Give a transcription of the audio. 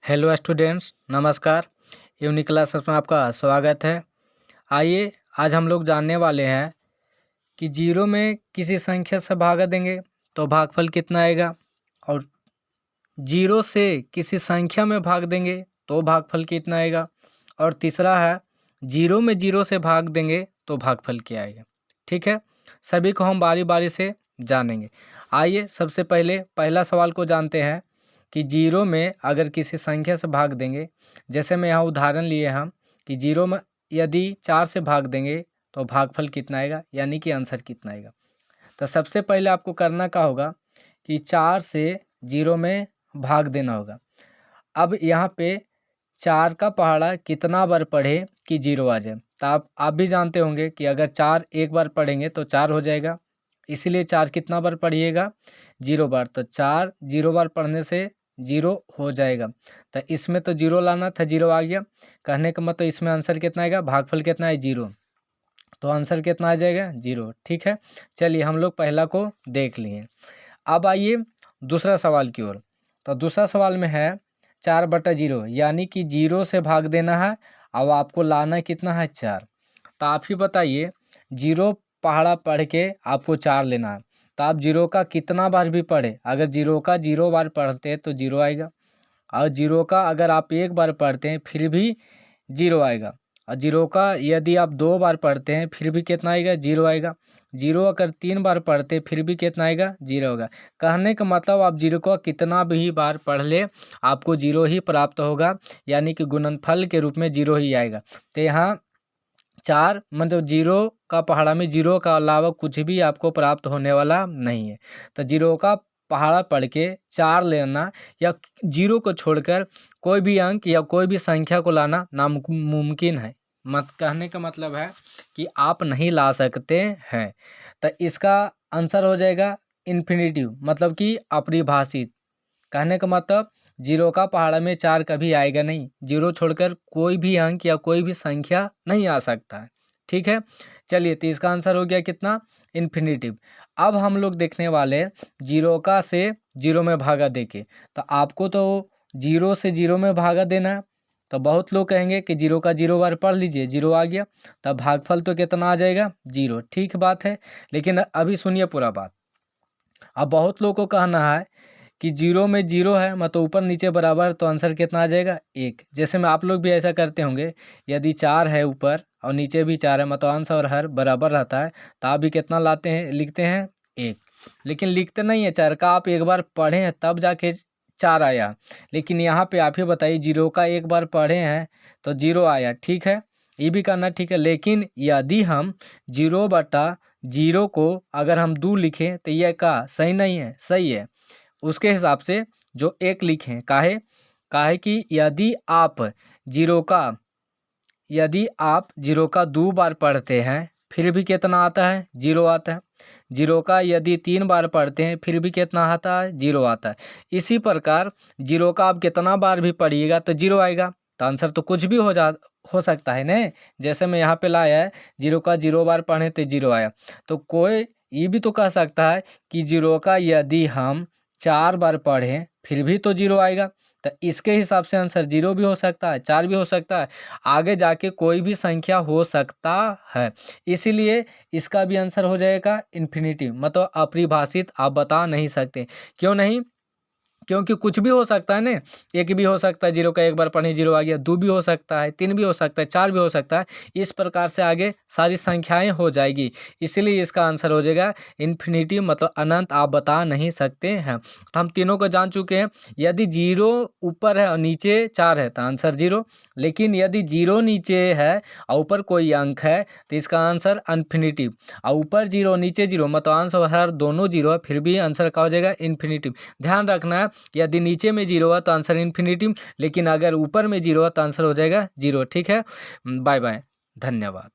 Hello students, नमस्कार। Unique classes में आपका स्वागत है। आइए आज हम लोग जानने वाले हैं कि जीरो में किसी संख्या से भागा देंगे तो भागफल कितना आएगा, और जीरो से किसी संख्या में भाग देंगे तो भागफल कितना आएगा, और तीसरा है जीरो में जीरो से भाग देंगे तो भागफल क्या आएगा। ठीक है, सभी को हम बारी बारी से जानेंगे। आइए सबसे पहले पहला सवाल को जानते हैं कि जीरो में अगर किसी संख्या से भाग देंगे, जैसे मैं यहाँ उदाहरण लिए हम कि जीरो में यदि 4 से भाग देंगे तो भागफल कितना आएगा, यानी कि आंसर कितना आएगा। तो सबसे पहले आपको करना क्या होगा कि 4 से जीरो में भाग देना होगा। अब यहाँ पे 4 का पहाड़ा कितना बार पढ़े कि जीरो आ जाए। तो आप भी जानते होंगे कि अगर 4 एक बार पढ़ेंगे तो 4 हो जाएगा, इसीलिए 4 कितना बार पढ़िएगा, 0 बार। तो 4 0 बार पढ़ने से 0 हो जाएगा। तो इसमें तो 0 लाना था, 0 आ गया। कहने का मतलब इसमें आंसर कितना आएगा, भागफल कितना है, 0। तो आंसर कितना आ जाएगा, 0। ठीक है, चलिए हम लोग पहला को देख लिए। अब आइए दूसरा सवाल की ओर। तो दूसरा सवाल में है 4/0, यानी कि 0 से भाग देना है। अब आपको लाना कितना है, 4। तो आप ही बताइए, 0 पहाड़ा पढ़ के आपको 4 लेना है। तो आप 0 का कितना बार भी पढ़े, अगर 0 का 0 बार पढ़ते हैं तो 0 आएगा, और 0 का अगर आप एक बार पढ़ते हैं फिर भी 0 आएगा, और 0 का यदि आप 2 बार पढ़ते हैं फिर भी कितना आएगा, 0 आएगा। 0 अगर 3 बार पढ़ते फिर भी कितना आएगा, 0 होगा। कहने का मतलब आप 0 को कितना भी बार पढ़ ले आपको 0 ही प्राप्त होगा, यानी कि गुणनफल के रूप में 0 ही आएगा। तो यहाँ 4 मतलब 0 का पहाड़ा में 0 का अलावा कुछ भी आपको प्राप्त होने वाला नहीं है। तो 0 का पहाड़ा पढ़ के 4 लेना या 0 को छोड़कर कोई भी अंक या कोई भी संख्या को लाना नामुमकिन है। मत कहने का मतलब है कि आप नहीं ला सकते हैं। तो इसका आंसर हो जाएगा इन्फिनिटिव, मतलब कि अपरिभाषित। कहने का मतलब 0 का पहाड़ा में 4 कभी आएगा नहीं, 0 छोड़कर कोई भी अंक या कोई भी संख्या नहीं आ सकता है। ठीक है, चलिए तो इसका आंसर हो गया कितना, इन्फिनिटिव। अब हम लोग देखने वाले 0 का से 0 में भागा देके। तो आपको तो 0 से 0 में भागा देना है। तो बहुत लोग कहेंगे कि 0 का 0 बार पढ़ लीजिए, 0 आ गया, तब भागफल तो कितना आ जाएगा, 0। ठीक बात है, लेकिन अभी सुनिए पूरा बात। अब बहुत लोग को कहना है कि 0 में 0 है, मतलब ऊपर नीचे बराबर, तो आंसर कितना आ जाएगा, 1। जैसे में आप लोग भी ऐसा करते होंगे, यदि 4 है ऊपर और नीचे भी 4 है, मतलब अंश और हर बराबर रहता है, तो आप भी कितना लाते हैं, लिखते हैं 1। लेकिन लिखते नहीं है 4 का, आप एक बार पढ़े हैं तब जाके 4 आया। लेकिन यहाँ पे आप ही बताइए, 0 का एक बार पढ़े हैं तो 0 आया। ठीक है, ये भी करना ठीक है, लेकिन यदि हम 0/0 को अगर हम 2 लिखें तो यह का सही नहीं है, सही है। उसके हिसाब से जो 1 लिखें, काहे कि यदि आप 0 का 2 बार पढ़ते हैं फिर भी कितना आता है, 0 आता है। 0 का यदि 3 बार पढ़ते हैं फिर भी कितना आता है, 0 आता है। इसी प्रकार 0 का आप कितना बार भी पढ़िएगा तो 0 आएगा। तो आंसर तो कुछ भी हो सकता है ना। जैसे मैं यहाँ पे लाया है, 0 का 0 बार पढ़े तो 0 आया। तो कोई ये भी तो कह सकता है कि 0 का यदि हम 4 बार पढ़ें फिर भी तो 0 आएगा। तो इसके हिसाब से आंसर 0 भी हो सकता है, 4 भी हो सकता है, आगे जाके कोई भी संख्या हो सकता है। इसीलिए इसका भी आंसर हो जाएगा इन्फिनिटी, मतलब अपरिभाषित। आप बता नहीं सकते, क्यों नहीं, क्योंकि कुछ भी हो सकता है ना। 1 भी हो सकता है, 0 का एक बार पढ़े 0 आ गया, 2 भी हो सकता है, 3 भी हो सकता है, 4 भी हो सकता है। इस प्रकार से आगे सारी संख्याएं हो जाएगी, इसीलिए इसका आंसर हो जाएगा इन्फिनिटी, मतलब अनंत। आप बता नहीं सकते हैं। तो हम तीनों को जान चुके हैं। यदि 0 ऊपर है और नीचे 4 है तो आंसर 0, लेकिन यदि 0 नीचे है और ऊपर कोई अंक है तो इसका आंसर इन्फिनिटी, और ऊपर 0 नीचे 0 मतलब अंश और हर दोनों 0 है, फिर भी आंसर क्या हो जाएगा, इन्फिनिटी। ध्यान रखना है, यदि नीचे में 0 है तो आंसर इन्फिनिटी, लेकिन अगर ऊपर में 0 है तो आंसर हो जाएगा 0। ठीक है, बाय बाय, धन्यवाद।